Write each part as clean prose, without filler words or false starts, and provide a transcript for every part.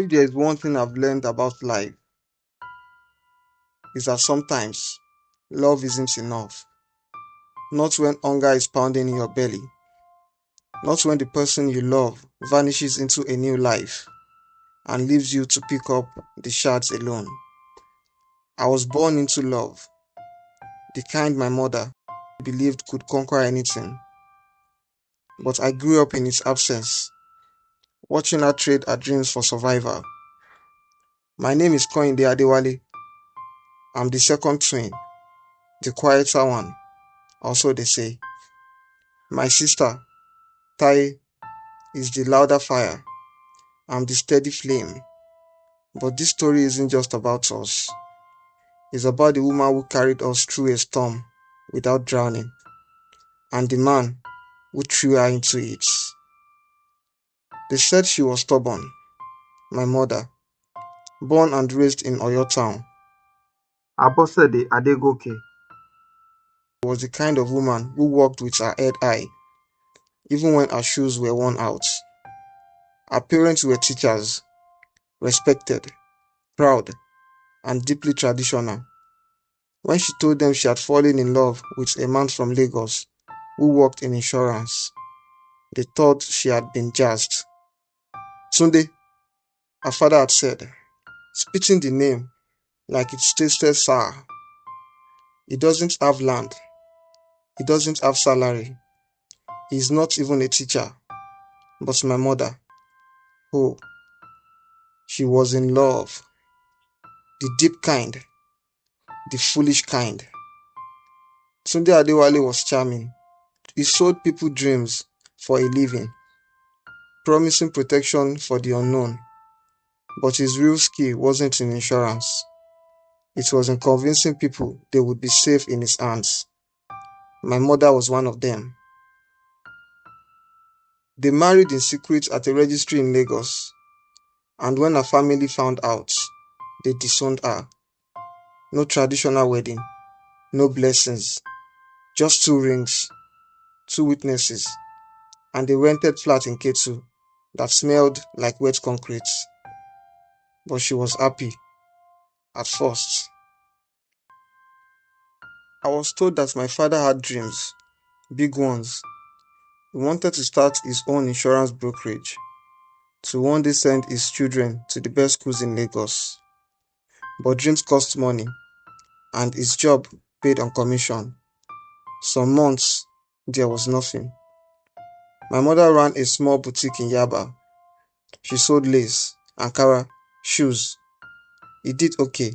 If there is one thing I've learned about life, is that sometimes love isn't enough. Not when hunger is pounding in your belly, not when the person you love vanishes into a new life and leaves you to pick up the shards alone. I was born into love, the kind my mother believed could conquer anything, but I grew up in its absence, watching her trade her dreams for survival. My name is Kenny and Taiye. I'm the second twin, the quieter one, also they say. My sister, Tai, is the louder fire. I'm the steady flame. But this story isn't just about us. It's about the woman who carried us through a storm without drowning, and the man who threw her into it. They said she was stubborn, my mother, born and raised in Oyo town. Abosede Adegoke was the kind of woman who walked with her head high, even when her shoes were worn out. Her parents were teachers, respected, proud, and deeply traditional. When she told them she had fallen in love with a man from Lagos who worked in insurance, they thought she had been jazzed. Tunde, her father had said, spitting the name like it tasted sour. He doesn't have land. He doesn't have salary. He's not even a teacher. But my mother, oh, she was in love. The deep kind, the foolish kind. Tunde Adewale was charming. He sold people dreams for a living, promising protection for the unknown. But his real skill wasn't in insurance. It was in convincing people they would be safe in his hands. My mother was one of them. They married in secret at a registry in Lagos, and when her family found out, they disowned her. No traditional wedding, no blessings, just two rings, two witnesses, and a rented flat in Ketu that smelled like wet concrete. But she was happy, at first. I was told that my father had dreams, big ones. He wanted to start his own insurance brokerage, to one day send his children to the best schools in Lagos. But dreams cost money, and his job paid on commission. Some months, there was nothing. My mother ran a small boutique in Yaba. She sold lace, Ankara, shoes. It did okay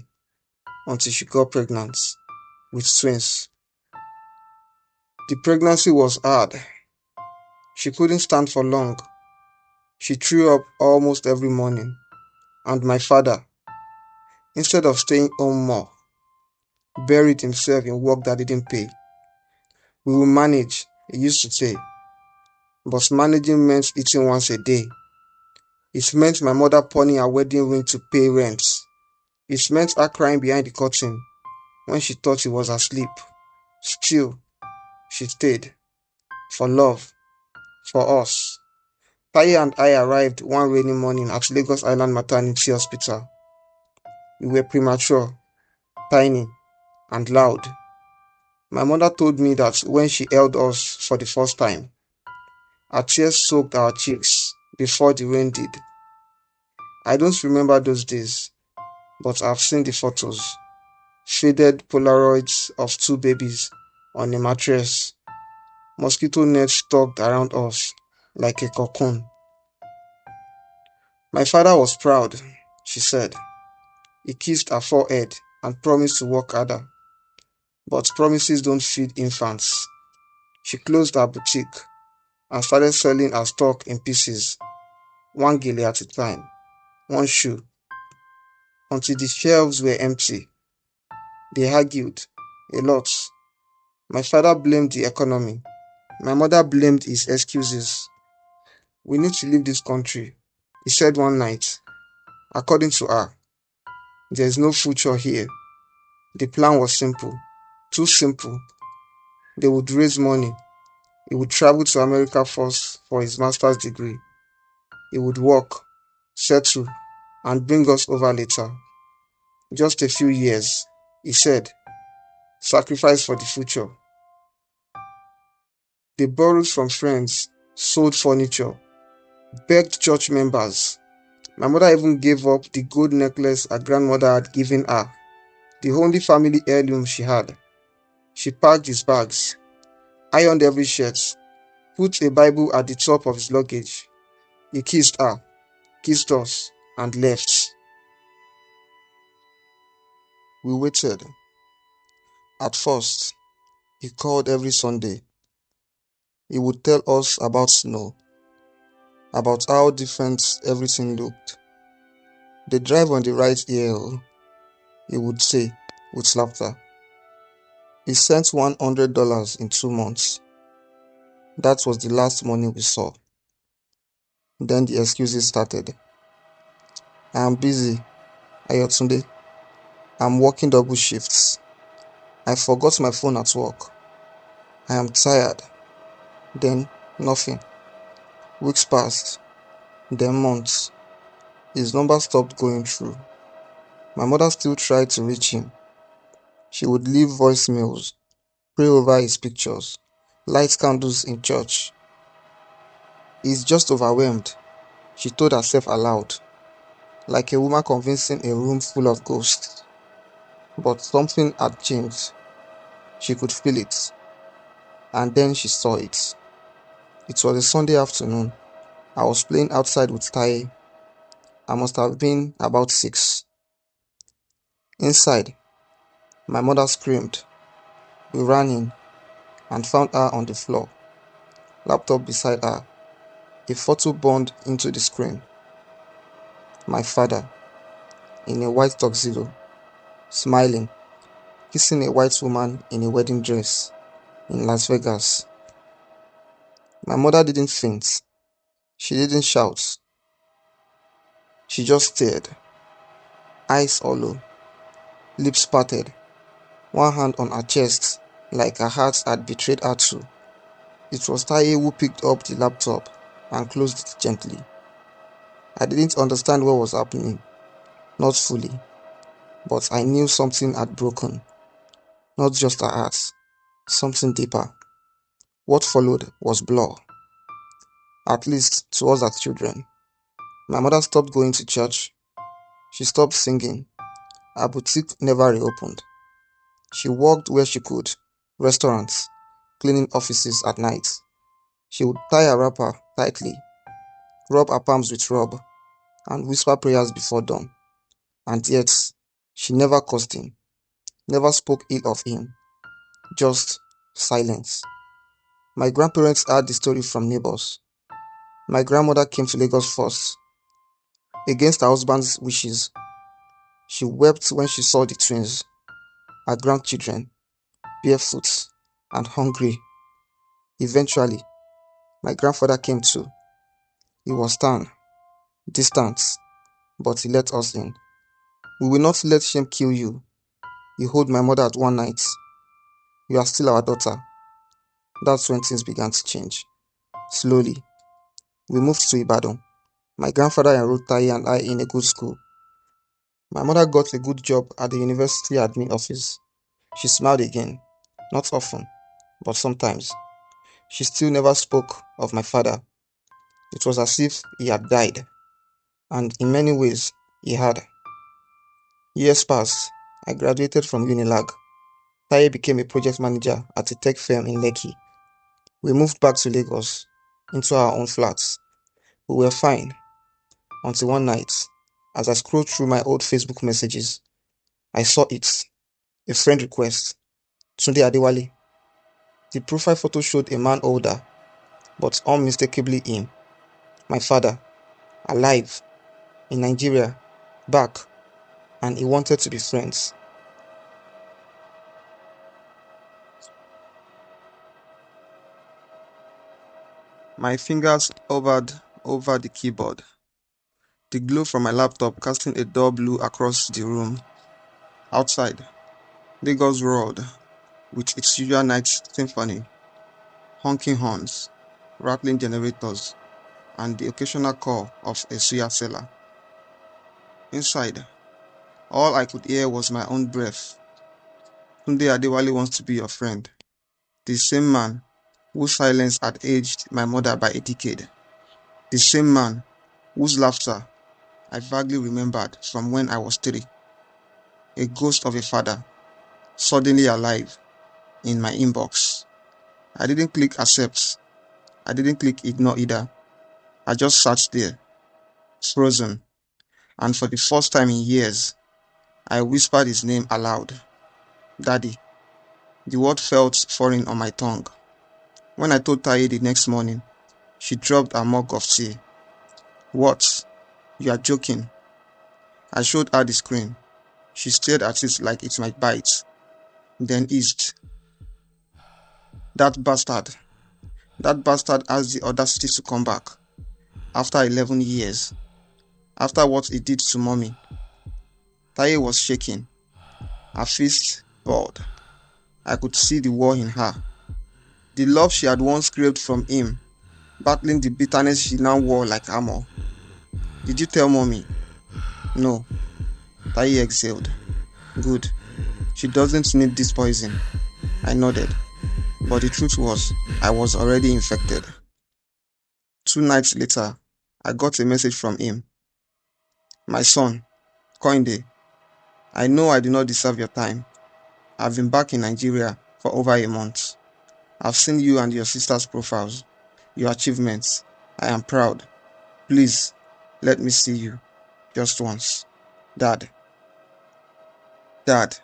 until she got pregnant with twins. The pregnancy was hard. She couldn't stand for long. She threw up almost every morning. And my father, instead of staying home more, buried himself in work that didn't pay. We will manage, he used to say. But managing meant eating once a day. It meant my mother pawning her wedding ring to pay rent. It meant her crying behind the curtain when she thought he was asleep. Still, she stayed. For love. For us. Taiye and I arrived one rainy morning at Lagos Island Maternity Hospital. We were premature, tiny, and loud. My mother told me that when she held us for the first time, her tears soaked our cheeks before the rain did. I don't remember those days, but I've seen the photos. Faded Polaroids of two babies on a mattress, mosquito nets tucked around us like a cocoon. My father was proud, she said. He kissed her forehead and promised to work harder. But promises don't feed infants. She closed her boutique and started selling her stock in pieces, one gele at a time, one shoe, until the shelves were empty. They argued a lot. My father blamed the economy. My mother blamed his excuses. We need to leave this country, he said one night. According to her, there is no future here. The plan was simple, too simple. They would raise money. He would travel to America first for his master's degree. He would work, settle, and bring us over later. Just a few years, he said, sacrifice for the future. They borrowed from friends, sold furniture, begged church members. My mother even gave up the gold necklace her grandmother had given her, the only family heirloom she had. She packed his bags, ironed every shirt, put a Bible at the top of his luggage. He kissed her, kissed us, and left. We waited. At first, he called every Sunday. He would tell us about snow, about how different everything looked. The drive on the right hill, he would say, with laughter. He sent $100 in 2 months. That was the last money we saw. Then the excuses started. I am busy, Ayotunde. I'm working double shifts. I forgot my phone at work. I am tired. Then nothing. Weeks passed, then months. His number stopped going through. My mother still tried to reach him. She would leave voicemails, pray over his pictures, light candles in church. He's just overwhelmed, she told herself aloud, like a woman convincing a room full of ghosts. But something had changed. She could feel it. And then she saw it. It was a Sunday afternoon. I was playing outside with Taiye. I must have been about 6. Inside, my mother screamed. We ran in and found her on the floor, laptop beside her, a photo burned into the screen. My father, in a white tuxedo, smiling, kissing a white woman in a wedding dress in Las Vegas. My mother didn't faint. She didn't shout. She just stared, eyes hollow, lips parted, one hand on her chest, like her heart had betrayed her too. It was Taiye who picked up the laptop and closed it gently. I didn't understand what was happening, not fully, but I knew something had broken. Not just her heart, something deeper. What followed was blur, at least to us as children. My mother stopped going to church. She stopped singing. Her boutique never reopened. She worked where she could, restaurants, cleaning offices at night. She would tie her wrapper tightly, rub her palms with rub, and whisper prayers before dawn. And yet, she never cursed him, never spoke ill of him, just silence. My grandparents heard the story from neighbors. My grandmother came to Lagos first, against her husband's wishes. She wept when she saw the twins, her grandchildren, barefoot and hungry. Eventually, my grandfather came too. He was stern, distant, but he let us in. We will not let shame kill you. He hold my mother at one night. You are still our daughter. That's when things began to change. Slowly, we moved to Ibadan. My grandfather enrolled Taye and I in a good school. My mother got a good job at the university admin office. She smiled again. Not often, but sometimes. She still never spoke of my father. It was as if he had died. And in many ways, he had. Years passed. I graduated from Unilag. Taye became a project manager at a tech firm in Lekki. We moved back to Lagos, into our own flats. We were fine, until one night, as I scrolled through my old Facebook messages, I saw it. A friend request. Tunde Adewale. The profile photo showed a man older, but unmistakably him. My father, alive, in Nigeria, back, and he wanted to be friends. My fingers hovered over the keyboard, the glow from my laptop casting a dull blue across the room. Outside, Lagos roared, with its usual night symphony, honking horns, rattling generators, and the occasional call of a suya seller. Inside, all I could hear was my own breath. Tunde Adewale wants to be your friend. The same man whose silence had aged my mother by a decade. The same man whose laughter I vaguely remembered from when I was 3. A ghost of a father, suddenly alive in my inbox. I didn't click accept. I didn't click ignore either. I just sat there, frozen, and for the first time in years, I whispered his name aloud. Daddy. The word felt foreign on my tongue. When I told Taiye the next morning, she dropped a mug of tea. What? You are joking. I showed her the screen. She stared at it like it might bite, then eased. That bastard. That bastard has the audacity to come back. After 11 years. After what he did to mommy. Taiye was shaking. Her fist balled. I could see the war in her. The love she had once craved from him, battling the bitterness she now wore like armor. Did you tell mommy? No. Taiye exhaled. Good. She doesn't need this poison. I nodded. But the truth was, I was already infected. 2 nights later, I got a message from him. My son, Koinde, I know I do not deserve your time. I've been back in Nigeria for over a month. I've seen you and your sister's profiles, your achievements. I am proud. Please, let me see you. Just once. Dad. Dad.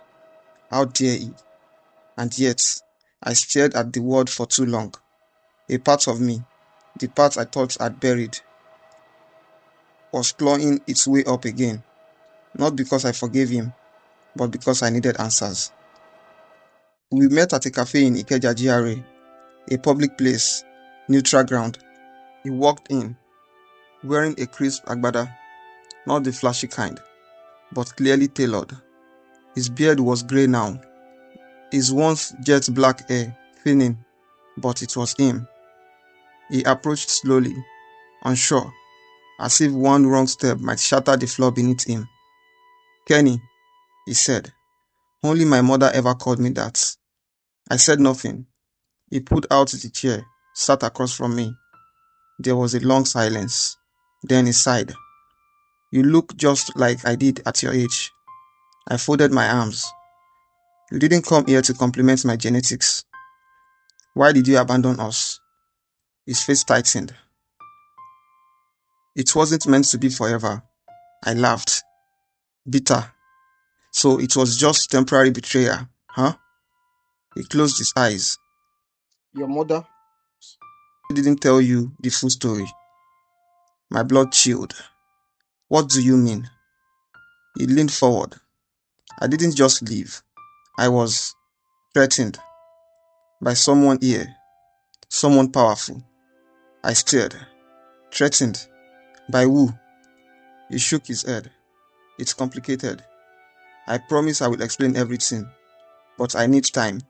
How dare he? And yet, I stared at the word for too long. A part of me, the part I thought I'd buried, was clawing its way up again. Not because I forgave him, but because I needed answers. We met at a cafe in Ikeja GRA, a public place, neutral ground. He walked in, wearing a crisp agbada, not the flashy kind, but clearly tailored. His beard was grey now, his once jet black hair thinning, but it was him. He approached slowly, unsure, as if one wrong step might shatter the floor beneath him. Kenny, he said. Only my mother ever called me that. I said nothing. He pulled out the chair, sat across from me. There was a long silence. Then he sighed. You look just like I did at your age. I folded my arms. You didn't come here to compliment my genetics. Why did you abandon us? His face tightened. It wasn't meant to be forever. I laughed. Bitter. So it was just temporary betrayal, huh? He closed his eyes. Your mother didn't tell you the full story. My blood chilled. What do you mean? He leaned forward. I didn't just leave. I was threatened by someone here, someone powerful. I stared. Threatened? By who? He shook his head. It's complicated. I promise I will explain everything, but I need time.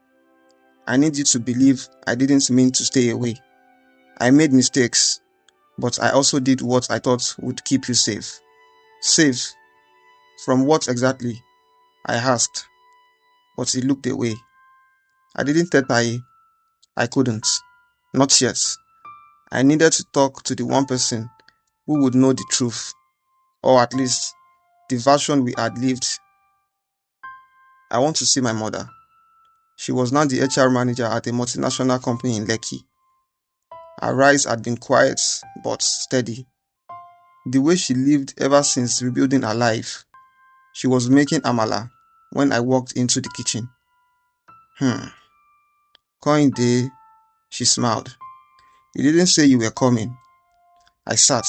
I need you to believe I didn't mean to stay away. I made mistakes, but I also did what I thought would keep you safe. Safe? From what exactly? I asked, but he looked away. I didn't tell Taiye. I couldn't. Not yet. I needed to talk to the one person who would know the truth, or at least the version we had lived. I want to see my mother. She was now the HR manager at a multinational company in Lekki. Her rise had been quiet but steady. The way she lived ever since rebuilding her life. She was making amala when I walked into the kitchen. Coin day, she smiled. You didn't say you were coming. I sat,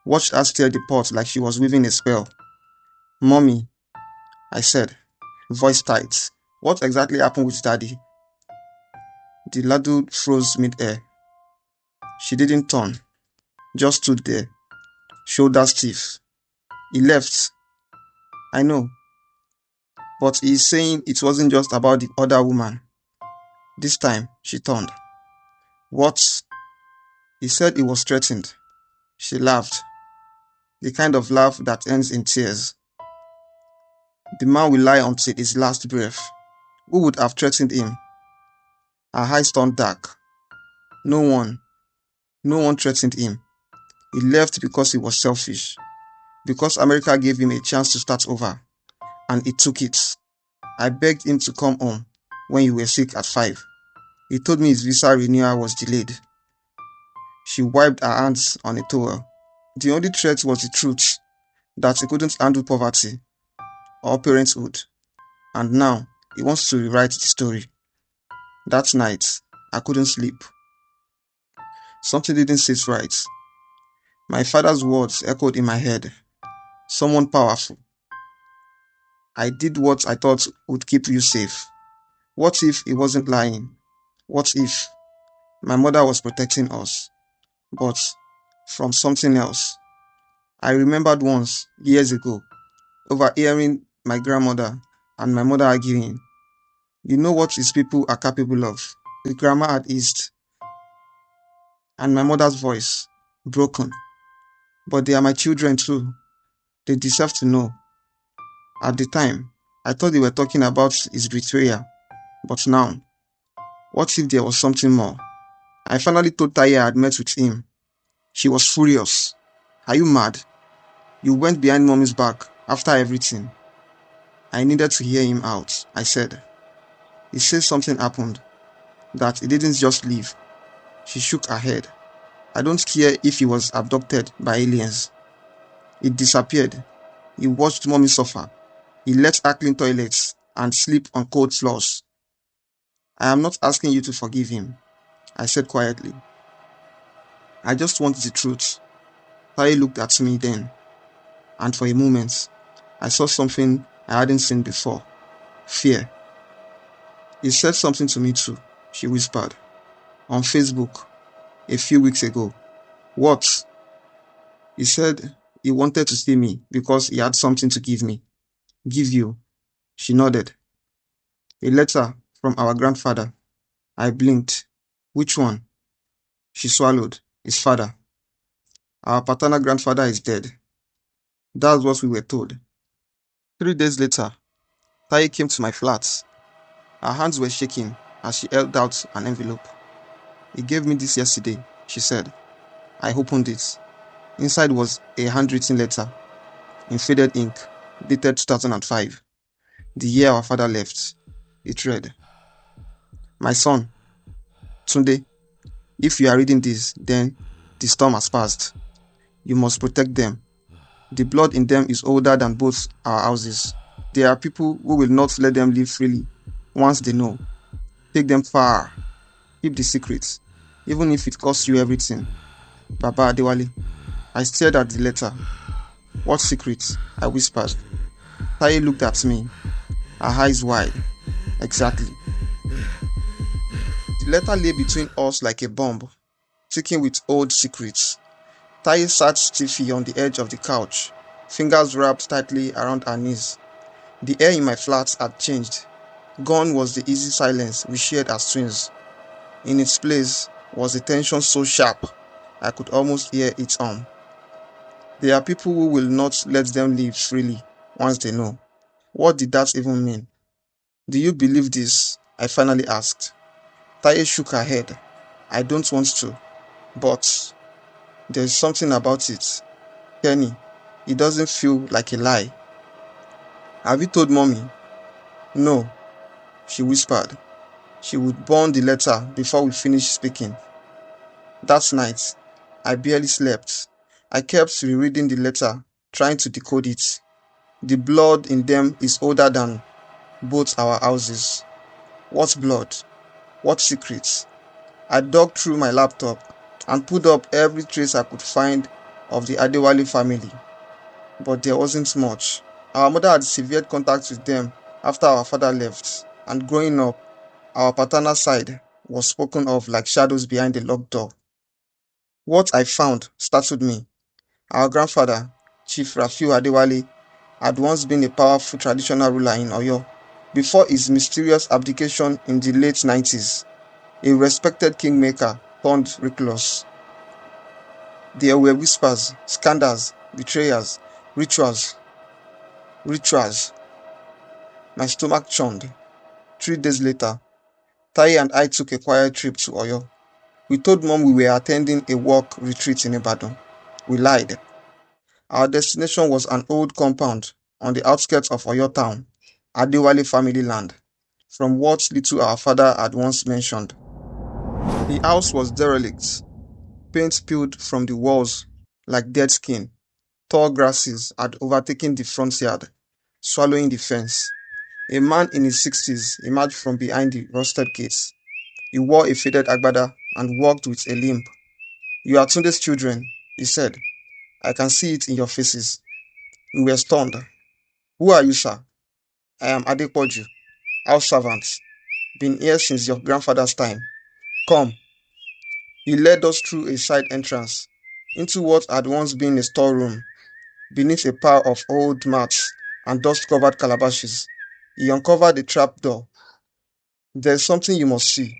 watched her stir the pot like she was weaving a spell. Mommy, I said, voice tight. What exactly happened with Daddy? The ladle froze mid-air. She didn't turn, just stood there, shoulders stiff. He left. I know. But he's saying it wasn't just about the other woman. This time, she turned. What? He said he was threatened. She laughed. the kind of laugh that ends in tears. The man will lie until his last breath. Who would have threatened him? Her eyes turned dark. No one, no one threatened him. He left because he was selfish, because America gave him a chance to start over, and he took it. I begged him to come home when you were sick at 5. He told me his visa renewal was delayed. She wiped her hands on a towel. The only threat was the truth, that he couldn't handle poverty or parenthood, and now he wants to rewrite the story. That night, I couldn't sleep. Something didn't sit right. My father's words echoed in my head. Someone powerful. I did what I thought would keep you safe. What if he wasn't lying? What if my mother was protecting us, but from something else? I remembered once, years ago, overhearing my grandmother and my mother arguing. You know what these people are capable of? The grandma had eased, and my mother's voice, broken. But they are my children too. They deserve to know. At the time, I thought they were talking about his betrayal. But now, what if there was something more? I finally told Taiye I had met with him. She was furious. Are you mad? You went behind mommy's back after everything. I needed to hear him out, I said. He said something happened, that he didn't just leave. She shook her head. I don't care if he was abducted by aliens. He disappeared. He watched mommy suffer. He let her clean toilets and sleep on cold floors. I am not asking you to forgive him, I said quietly. I just want the truth. Taiye looked at me then, and for a moment, I saw something I hadn't seen before. Fear. He said something to me too, she whispered. On Facebook, a few weeks ago. What? He said he wanted to see me because he had something to give me. Give you. She nodded. A letter from our grandfather. I blinked. Which one? She swallowed. His father. Our paternal grandfather is dead. That's what we were told. 3 days later, Taiye came to my flat. Her hands were shaking as she held out an envelope. He gave me this yesterday, she said. I opened it. Inside was a handwritten letter, in faded ink, dated 2005, the year our father left. It read, My son, Tunde, if you are reading this, then the storm has passed. You must protect them. The blood in them is older than both our houses. There are people who will not let them live freely once they know. Take them far. Keep the secret, even if it costs you everything. Baba Adewale. I stared at the letter. What secret? I whispered. Taiye looked at me, her eyes wide. Exactly. The letter lay between us like a bomb, ticking with old secrets. Taiye sat stiffly on the edge of the couch, fingers wrapped tightly around her knees. The air in my flat had changed. Gone was the easy silence we shared as twins. In its place was a tension so sharp I could almost hear it hum. There are people who will not let them live freely once they know. What did that even mean? Do you believe this? I finally asked. Taiye shook her head. I don't want to, but there's something about it. Kenny, it doesn't feel like a lie. Have you told mommy? No, she whispered. She would burn the letter before we finished speaking. That night, I barely slept. I kept rereading the letter, trying to decode it. The blood in them is older than both our houses. What blood? What secrets? I dug through my laptop and put up every trace I could find of the Adewale family. But there wasn't much. Our mother had severed contact with them after our father left, and growing up, our paternal side was spoken of like shadows behind a locked door. What I found startled me. Our grandfather, Chief Rafiu Adewale, had once been a powerful traditional ruler in Oyo. Before his mysterious abdication in the late 90s, a respected kingmaker turned recluse. There were whispers, scandals, betrayals, rituals, rituals. My stomach churned. 3 days later, Tai and I took a quiet trip to Oyo. We told mom we were attending a work retreat in Ibadan. We lied. Our destination was an old compound on the outskirts of Oyo town, Adewale family land, from what little our father had once mentioned. The house was derelict, paint peeled from the walls like dead skin. Tall grasses had overtaken the front yard, swallowing the fence. A man in his 60s emerged from behind the rusted gates. He wore a faded agbada and walked with a limp. "You are Tunde's children," he said. "I can see it in your faces." We were stunned. "Who are you, sir?" "I am Adepoju, house servant. Been here since your grandfather's time. Come." He led us through a side entrance into what had once been a storeroom. Beneath a pile of old mats and dust-covered calabashes, he uncovered a trap door. "There's something you must see."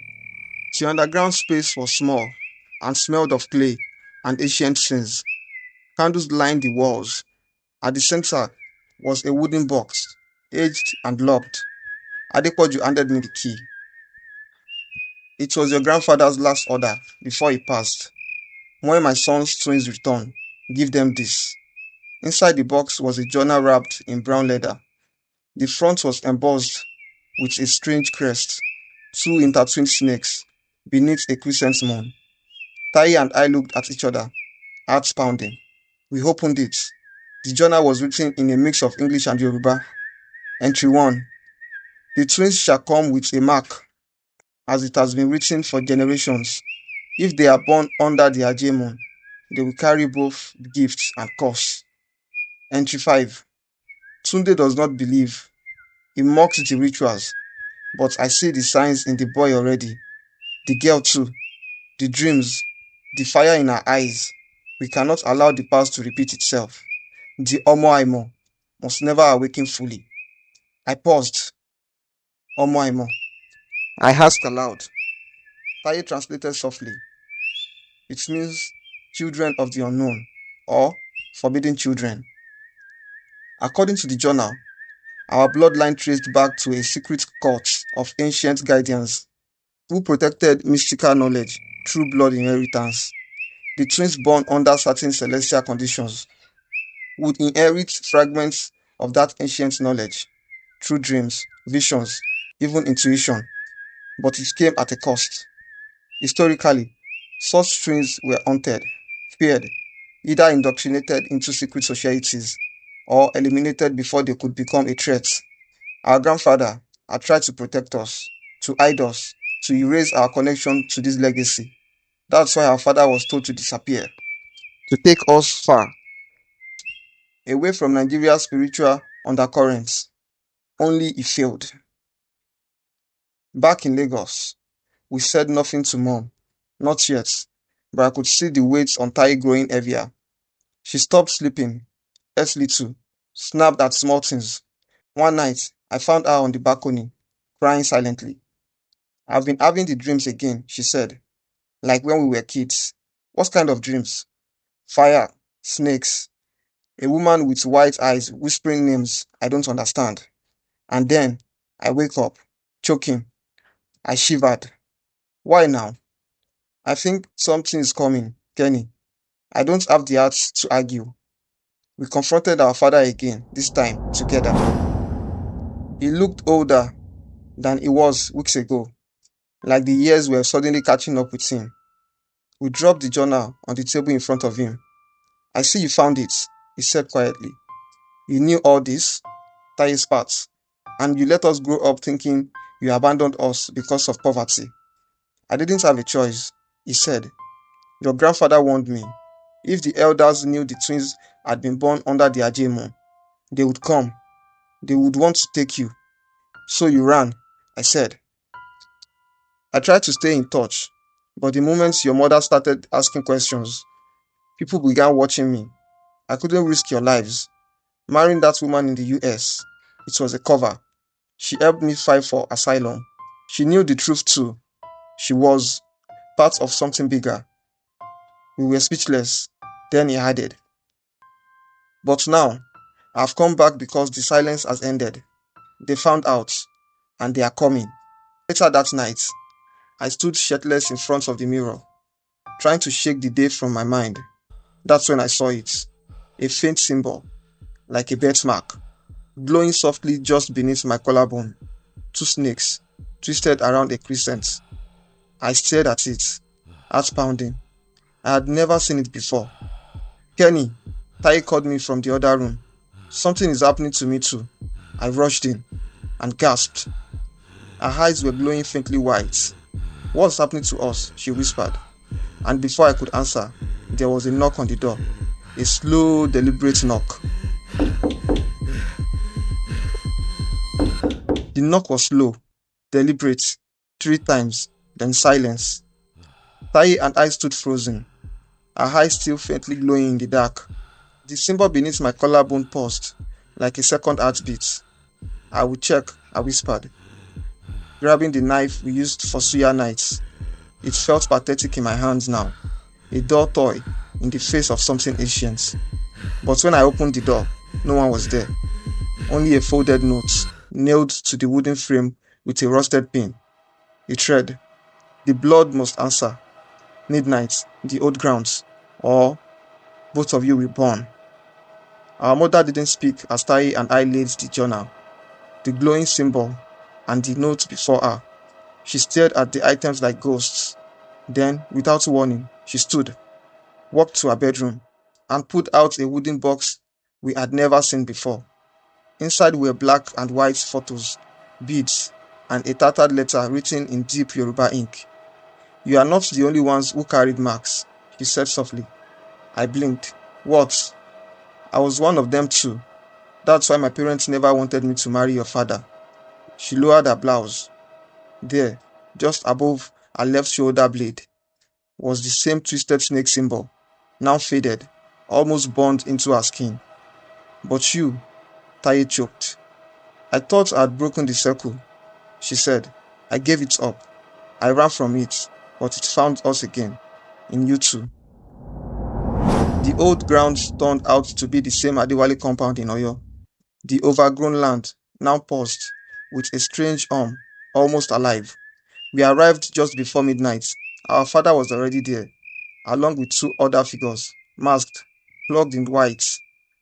The underground space was small and smelled of clay and ancient sins. Candles lined the walls. At the center was a wooden box, aged and locked. Adepoju handed me the key. "It was your grandfather's last order before he passed. When my son's twins return, give them this." Inside the box was a journal wrapped in brown leather. The front was embossed with a strange crest, two intertwined snakes beneath a crescent moon. Tai and I looked at each other, hearts pounding. We opened it. The journal was written in a mix of English and Yoruba. Entry 1. The twins shall come with a mark, as it has been written for generations. If they are born under the Ajay moon, they will carry both gifts and curse. Entry 5. Tunde does not believe. He mocks the rituals, but I see the signs in the boy already. The girl too. The dreams. The fire in her eyes. We cannot allow the past to repeat itself. The Omo Aimo must never awaken fully. I paused. Omo Aimo. I asked aloud. Taye translated softly. It means children of the unknown or forbidden children. According to the journal, our bloodline traced back to a secret cult of ancient guardians who protected mystical knowledge through blood inheritance. The twins born under certain celestial conditions would inherit fragments of that ancient knowledge through dreams, visions, even intuition, but it came at a cost. Historically, such twins were haunted, feared, either indoctrinated into secret societies or eliminated before they could become a threat. Our grandfather had tried to protect us, to hide us, to erase our connection to this legacy. That's why our father was told to disappear, to take us far, away from Nigeria's spiritual undercurrents. Only he failed. Back in Lagos, we said nothing to mom. Not yet, but I could see the weight on Tai growing heavier. She stopped sleeping, ate little, snapped at small things. One night, I found her on the balcony, crying silently. "I've been having the dreams again," she said, "like when we were kids." "What kind of dreams?" "Fire, snakes, a woman with white eyes whispering names I don't understand. And then I wake up, choking." I shivered. "Why now?" "I think something is coming, Kenny. I don't have the heart to argue." We confronted our father again, this time together. He looked older than he was weeks ago, like the years were suddenly catching up with him. We dropped the journal on the table in front of him. "I see you found it," he said quietly. "You knew all this, Taye's part, and you let us grow up thinking you abandoned us because of poverty." "I didn't have a choice," he said. "Your grandfather warned me. If the elders knew the twins had been born under the Ajay moon, they would come. They would want to take you. So you ran," I said. "I tried to stay in touch, but the moment your mother started asking questions, people began watching me. I couldn't risk your lives. Marrying that woman in the US, it was a cover. She helped me fight for asylum. She knew the truth too. She was part of something bigger." We were speechless. Then he added, But now, I've come back because the silence has ended. They found out, and they are coming. Later that night, I stood shirtless in front of the mirror, trying to shake the day from my mind. That's when I saw it. A faint symbol, like a birthmark, glowing softly just beneath my collarbone. Two snakes, twisted around a crescent. I stared at it, heart pounding. I had never seen it before. Kenny, Taiye called me from the other room. Something is happening to me too. I rushed in and gasped. Her eyes were glowing faintly white. What's happening to us? She whispered. And before I could answer, there was a knock on the door. A slow, deliberate knock. The knock was slow, deliberate, 3 times, then silence. Taiye and I stood frozen, her eyes still faintly glowing in the dark. The symbol beneath my collarbone paused, like a second heartbeat. I will check, I whispered, grabbing the knife we used for suya nights. It felt pathetic in my hands now, a dull toy in the face of something ancient. But when I opened the door, no one was there. Only a folded note, nailed to the wooden frame with a rusted pin. It read, "The blood must answer. Midnight, the old grounds, or both of you will burn." Our mother didn't speak as Taiye and I laid the journal, the glowing symbol, and the note before her. She stared at the items like ghosts. Then, without warning, she stood, walked to her bedroom, and pulled out a wooden box we had never seen before. Inside were black and white photos, beads, and a tattered letter written in deep Yoruba ink. "You are not the only ones who carried marks," she said softly. I blinked. "What?" "I was one of them too. That's why my parents never wanted me to marry your father." She lowered her blouse. There, just above her left shoulder blade, was the same twisted snake symbol, now faded, almost burned into her skin. "But you," Taiye choked. "I thought I had broken the circle," she said. "I gave it up. I ran from it, but it found us again, in you too." The old grounds turned out to be the same Adewale compound in Oyo. The overgrown land, now paused, with a strange almost alive. We arrived just before midnight. Our father was already there, along with two other figures, masked, cloaked in white,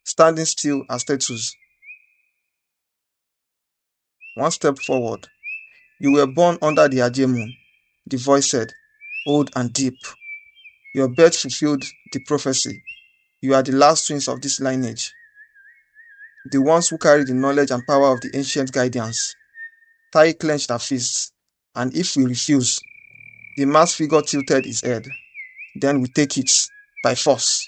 standing still as statues. One step forward. "You were born under the Aje moon," the voice said, old and deep. "Your birth fulfilled the prophecy. You are the last twins of this lineage, the ones who carry the knowledge and power of the ancient guardians." Tai clenched her fists. "And if we refuse?" The masked figure tilted his head. "Then we take it, by force."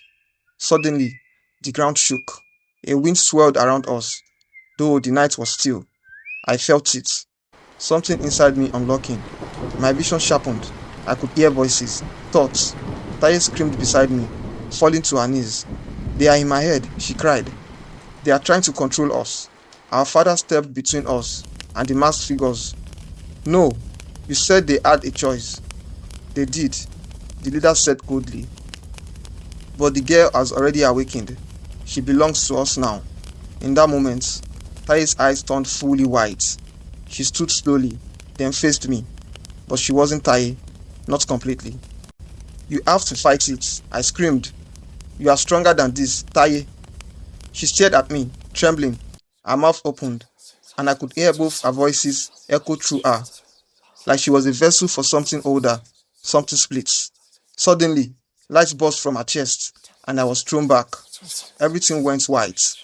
Suddenly, the ground shook. A wind swirled around us, though the night was still. I felt it. Something inside me unlocking. My vision sharpened. I could hear voices, thoughts. Taye screamed beside me, falling to her knees. "They are in my head," she cried. "They are trying to control us." Our father stepped between us and the masked figures. "No, you said they had a choice." "They did," the leader said coldly. "But the girl has already awakened. She belongs to us now." In that moment, Taye's eyes turned fully white. She stood slowly, then faced me. But she wasn't Taye, not completely. "You have to fight it," I screamed. "You are stronger than this, Taye." She stared at me, trembling. Her mouth opened, and I could hear both our voices echo through her, like she was a vessel for something older, something split. Suddenly, light burst from her chest, and I was thrown back. Everything went white.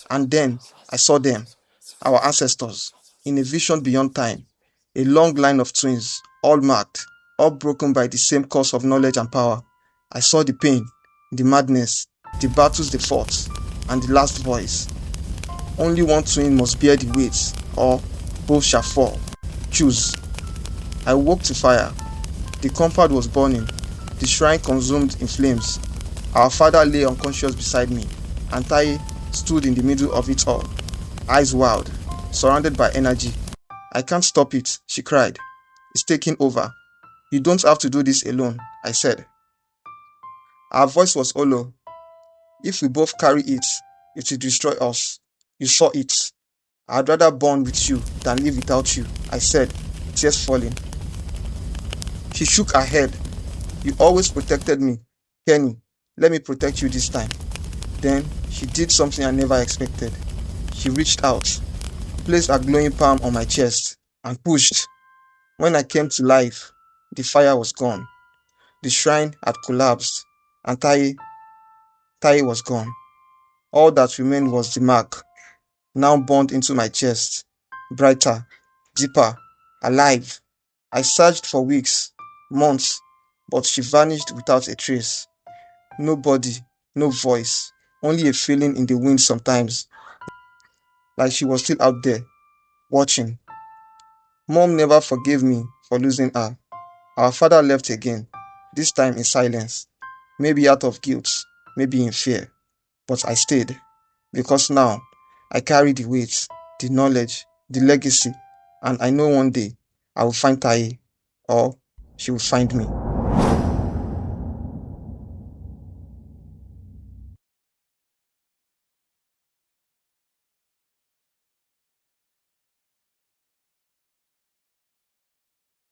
And then I saw them, our ancestors, in a vision beyond time. A long line of twins, all marked, all broken by the same cause of knowledge and power. I saw the pain, the madness, the battles they fought, and the last voice. Only one twin must bear the weight, or both shall fall. Choose. I woke to fire. The compound was burning, the shrine consumed in flames. Our father lay unconscious beside me, and Taye stood in the middle of it all, eyes wild, surrounded by energy. "I can't stop it," she cried. "It's taking over. You don't have to do this alone," I said. Our voice was hollow. "If we both carry it, it will destroy us. You saw it. I'd rather burn with you than live without you, I said, tears falling. She shook her head. You always protected me. Kenny, let me protect you this time. Then she did something I never expected. She reached out, placed her glowing palm on my chest, and pushed. When I came to life, the fire was gone. The shrine had collapsed, and Taiye was gone. All that remained was the mark, now burned into my chest, brighter, deeper, alive. I searched for weeks, months, but she vanished without a trace. No body, no voice, only a feeling in the wind sometimes, like she was still out there, watching. Mom never forgave me for losing her. Our father left again, this time in silence. Maybe out of guilt, maybe in fear. But I stayed, because now I carry the weight, the knowledge, the legacy, and I know one day I will find Taiye, or she will find me.